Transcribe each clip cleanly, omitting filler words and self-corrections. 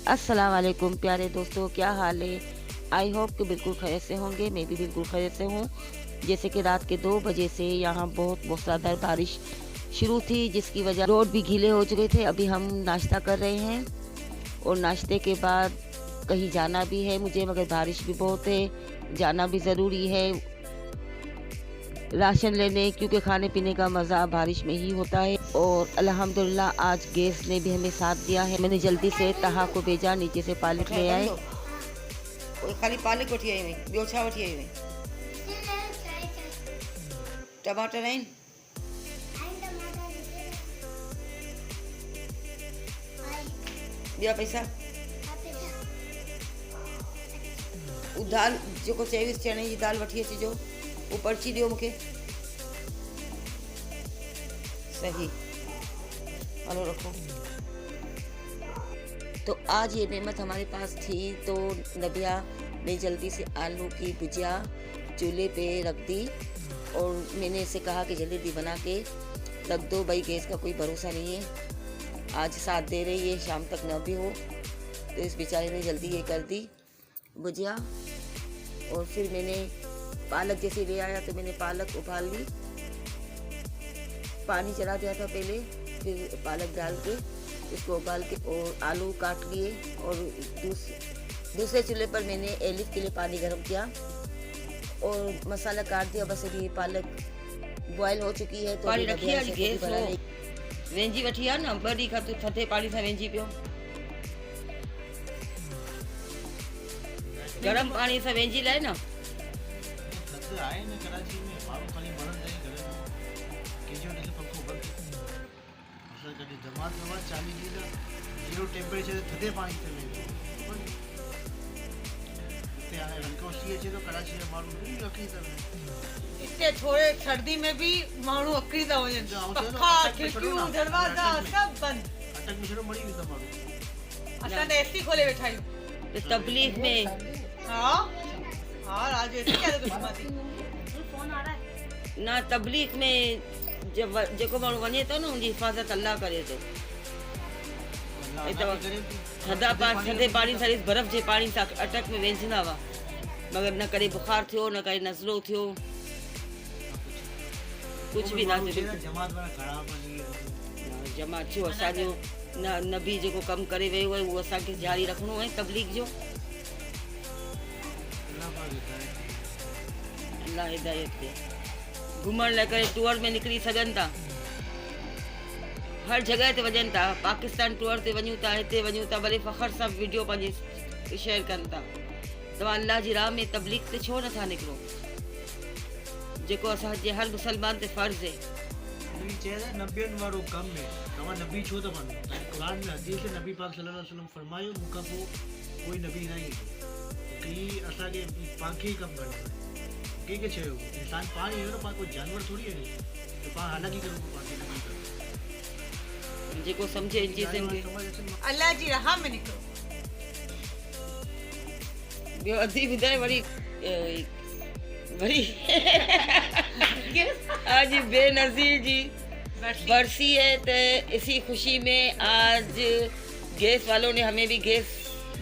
अस्सलाम वालेकुम प्यारे दोस्तों, क्या हाल है। आई होप कि बिल्कुल खैरियत से होंगे। मैं भी बिल्कुल खैरियत से हूँ। जैसे कि रात के 2 बजे से यहाँ बहुत मूसलाधार बारिश शुरू थी, जिसकी वजह रोड भी गीले हो चुके थे। अभी हम नाश्ता कर रहे हैं और नाश्ते के बाद कहीं जाना भी है मुझे, मगर बारिश भी बहुत है, जाना भी ज़रूरी है राशन लेने, क्योंकि खाने पीने का मज़ा बारिश में ही होता है। और अल्हम्दुलिल्लाह आज गैस ने भी हमें साथ दिया है। मैंने जल्दी से तहा को भेजा, नीचे से पालक ले आए। खाली पालक वठी आई हुई, ॿियो छा वठी आई हुई? टमाटर आहिनि? ॿिया पैसा? उ दाल जेको चईविस चने जी दाल वठी अचिजो, वो पर्ची ॾियो मूंखे। सही, हलो रखो। तो आज ये नेमत हमारे पास थी, तो नबिया ने जल्दी से आलू की भुजिया चूल्हे पे रख दी और मैंने इसे कहा कि जल्दी बना के रख दो भाई, गैस का कोई भरोसा नहीं है। आज साथ दे रही है, शाम तक न भी हो, तो इस बेचारे ने जल्दी ये कर दी भुजिया। और फिर मैंने पालक जैसे ले आया तो मैंने पालक उबाल ली, पानी चढ़ा दिया था पहले, फिर पालक डाल के इसको उबाल के और आलू काट लिए। और दूसरे चूल्हे पर मैंने एलिफ के लिए पानी गर्म किया और मसाला काट दिया। बस अभी पालक बॉयल हो चुकी है तो पानी अभी रखी नबिया है, इसे गैस बना हो ले। वेंजी वठी आहे न, 2 ॾींहं खां तूं थधे पाणी सां वेंजी पियो, गरम पाणी सां वेंजी लाइ न। थधि आहे न कराची में, माण्हू खाली मरंदा ई घर में, कंहिंजो ॾिस पंखो बंदि। असां कॾहिं जमात 40 ॾींहं 0 टेम्परेचर ते थधे पाणी ते वेंदो। हिते हाणे हल्को सीउ अचे थो, कराची में माण्हू ॾाढी अखी था वञनि। इतने थोड़े सर्दी में भी माण्हू अकड़ी था वञनि, पखा खिड़कियूं दरवाजा सब बंद। अटक में छड़ो मरी वेंदा माण्हू। असां त एसी खोले वेठा आहियूं। तो तबलीग में हाँ हाँ, राजू एसी क्या तो घुमाती। ना तबलीग में जब जेको माण्हू वञे थो न, उनजी हिफ़ाज़त अल्लाह करे थो। अल्लाह करे थी। थधे पाणी सां बर्फ़ जे पाणी सां अटक में वेंझंदा हुआ, मगर न करे बुखार थियो, न करे नज़लो थियो, कुछ भी ना थियो। जमात वारा खड़ा बनी जमा थियो असांजो नबी जेको कमु करे वियो आहे उहो असांखे जारी रखिणो आहे तबलीग जो। अल्लाह हिदायत ॾे। घुमण लाइ करे टूर में निकिरी सघनि था, हर जॻह ते वञनि था, पाकिस्तान टूर ते वञूं था, हिते वञूं था, वरी फ़ख्र सां वीडियो पंहिंजी शेयर कनि था। तव्हां अल्लाह जी राह में तबलीग ते छो नथा निकिरो, जेको असांजे हर मुसलमान ते फ़र्ज़ु आहे। नबियन वारो कम में तव्हां नबी छो था मञो? कुरान में हदीस में नबी पाक सल्लल्लाहु अलैहि वसल्लम फरमायो, मूंखां पोइ कोई नबी न ईंदो। ही असांखे पाण खे ई कमु करिणो आहे। कंहिंखे चयो? इंसान पाण ई न, पाण कोई जानवर थोड़ी आहे त पाण अलॻि ई करूं पाण खे नबी करूं। जेको सम्झे जिसम खे अल्लाह जी राह में निकरो। ॿियो अधी ॿुधाए वरी आज बेनज़ीर जी बरसी है, तो इसी खुशी में आज गैस वालों ने हमें भी गैस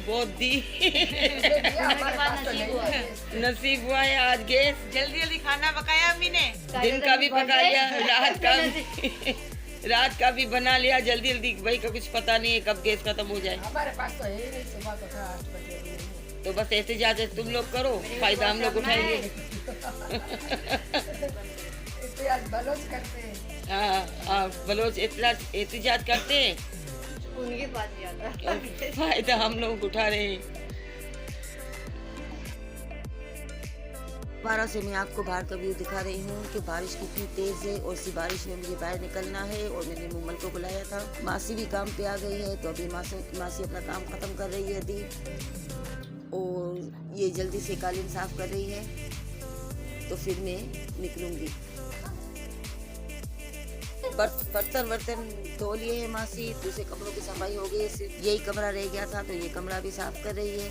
बहुत दी। नसीब हुआ है आज गैस। जल्दी जल्दी खाना पकाया अम्मी ने, दिन का भी पका लिया, रात का भी बना लिया जल्दी जल्दी। भाई का कुछ पता नहीं है कब गैस खत्म हो जाए। हमारे पास तो है नहीं, सुबह तो था 8 बजे। तो बस एहतिजाज तुम लोग करो, फायदा हम लोग उठाएंगे। इतिहास बलोच करते हैं। हाँ, बलोच एहतिजाज करते हैं, उनके पास जाता फायदा हम लोग उठा रहे हैं। दोबारा से मैं आपको बाहर का व्यू दिखा रही हूँ कि बारिश कितनी तेज़ है और इसी बारिश में मुझे बाहर निकलना है। और मैंने मुमल को बुलाया था, मासी भी काम पे आ गई है, तो अभी मासी अपना काम ख़त्म कर रही है अभी, और ये जल्दी से कालीन साफ़ कर रही है, तो फिर मैं निकलूँगी। बर्तन धो लिए हैं मासी, दूसरे कमरों की सफाई हो गई, सिर्फ यही कमरा रह गया था, तो ये कमरा भी साफ़ कर रही है।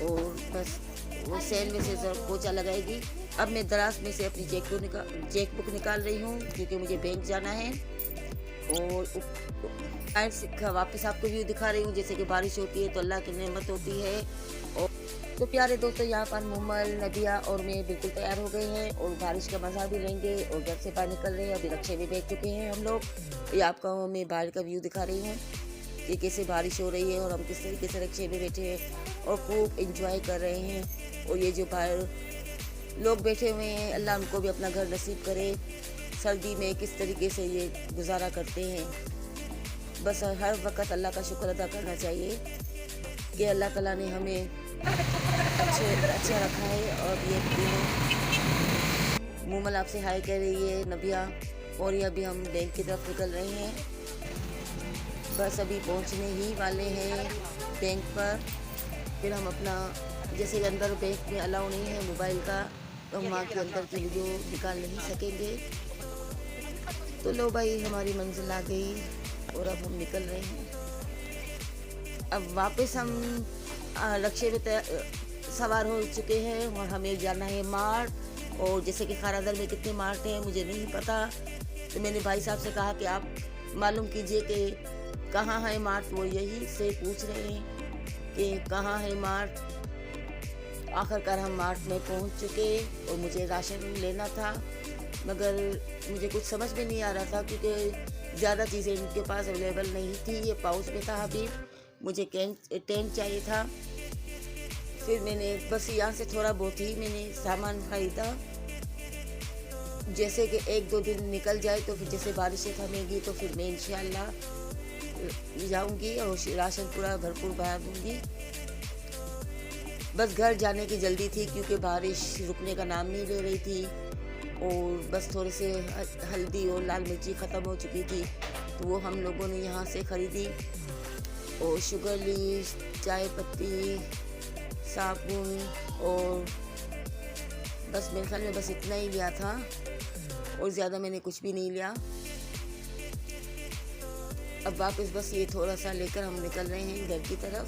और बस वो सेल में से पोछा लगाएगी। अब मैं दराज में से अपनी चेकबुक निकाल रही हूँ, क्योंकि मुझे बैंक जाना है। और वापस आपको व्यू दिखा रही हूँ। जैसे कि बारिश होती है तो अल्लाह की नेमत होती है। और तो प्यारे दोस्तों, यहाँ पर मुमल, नबिया और मैं बिल्कुल तैयार हो गए हैं और बारिश का मज़ा भी लेंगे और घर से बाहर निकल रहे हैं। अभी रक्षे भी बैठ चुके हैं हम लोग। ये आपका मैं बाहर का व्यू दिखा रही हूँ कि कैसे बारिश हो रही है और हम किस तरीके से रक्षे में बैठे हैं और खूब इंजॉय कर रहे हैं। और ये जो बाहर लोग बैठे हुए हैं, अल्लाह उनको भी अपना घर नसीब करे। सर्दी में किस तरीके से ये गुजारा करते हैं, बस हर वक्त अल्लाह का शुक्र अदा करना चाहिए कि अल्लाह ताला ने हमें अच्छा रखा है। और ये मुमल आपसे हाय कह रही है, नबिया, और ये अभी हम बैंक की तरफ निकल रहे हैं। बस अभी पहुंचने ही वाले हैं बैंक पर। फिर हम अपना, जैसे कि अंदर बैंक में अलाउ नहीं है मोबाइल का, तो हम वहाँ के अंदर की वीडियो निकाल नहीं सकेंगे। तो लो भाई, हमारी मंजिल आ गई और अब हम निकल रहे हैं। अब वापस हम रक्षे में सवार हो चुके हैं और हमें जाना है मार्ट। और जैसे कि खारादर में कितने मार्ट हैं मुझे नहीं पता, तो मैंने भाई साहब से कहा कि आप मालूम कीजिए कि कहाँ है मार्ट। वो यही से पूछ रहे हैं कि कहाँ है मार्ट। आखिरकार हम मार्ट में पहुंच चुके और मुझे राशन लेना था, मगर मुझे कुछ समझ में नहीं आ रहा था क्योंकि ज़्यादा चीज़ें इनके पास अवेलेबल नहीं थी। ये पाउच में था अभी, मुझे टेंट चाहिए था। फिर मैंने बस यहाँ से थोड़ा बहुत ही मैंने सामान खरीदा, जैसे कि 1-2 दिन निकल जाए तो फिर जैसे बारिशें थमेंगी तो फिर मैं इंशाल्लाह जाऊंगी और राशन पूरा भरपूर भरा दूंगी। बस घर जाने की जल्दी थी क्योंकि बारिश रुकने का नाम नहीं ले रही थी और बस थोड़े से हल्दी और लाल मिर्ची ख़त्म हो चुकी थी, तो वो हम लोगों ने यहाँ से ख़रीदी। और शुगर ली, चाय पत्ती, साबुन, और बस मेरे ख्याल में बस इतना ही लिया था और ज़्यादा मैंने कुछ भी नहीं लिया। अब वापस बस ये थोड़ा सा लेकर हम निकल रहे हैं घर की तरफ।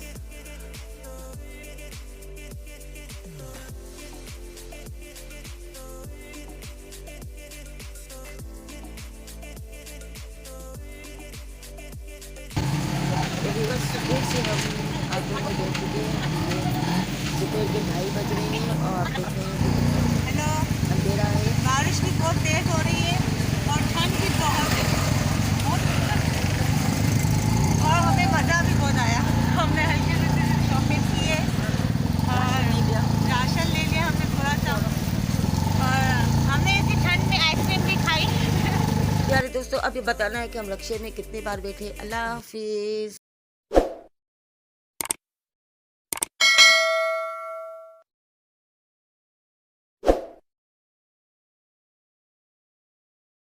बस सुबह से हम आटो में बैठ चुके हैं। दोपहर के 2:30 बज रहे हैं और आप देख रहे हैं हेलो, अंधेरा है। बारिश भी बहुत तेज हो रही है और ठंड भी बहुत है और हमें मज़ा भी बहुत आया। हमने हल्की सी शॉपिंग की है और राशन ले लिया हमने थोड़ा सा, और हमने इसी ठंड में आइसक्रीम भी खाई। यार दोस्तों, अब ये बताना है कि हम रक्षे में कितनी बार बैठे। अल्लाह हाफिज़।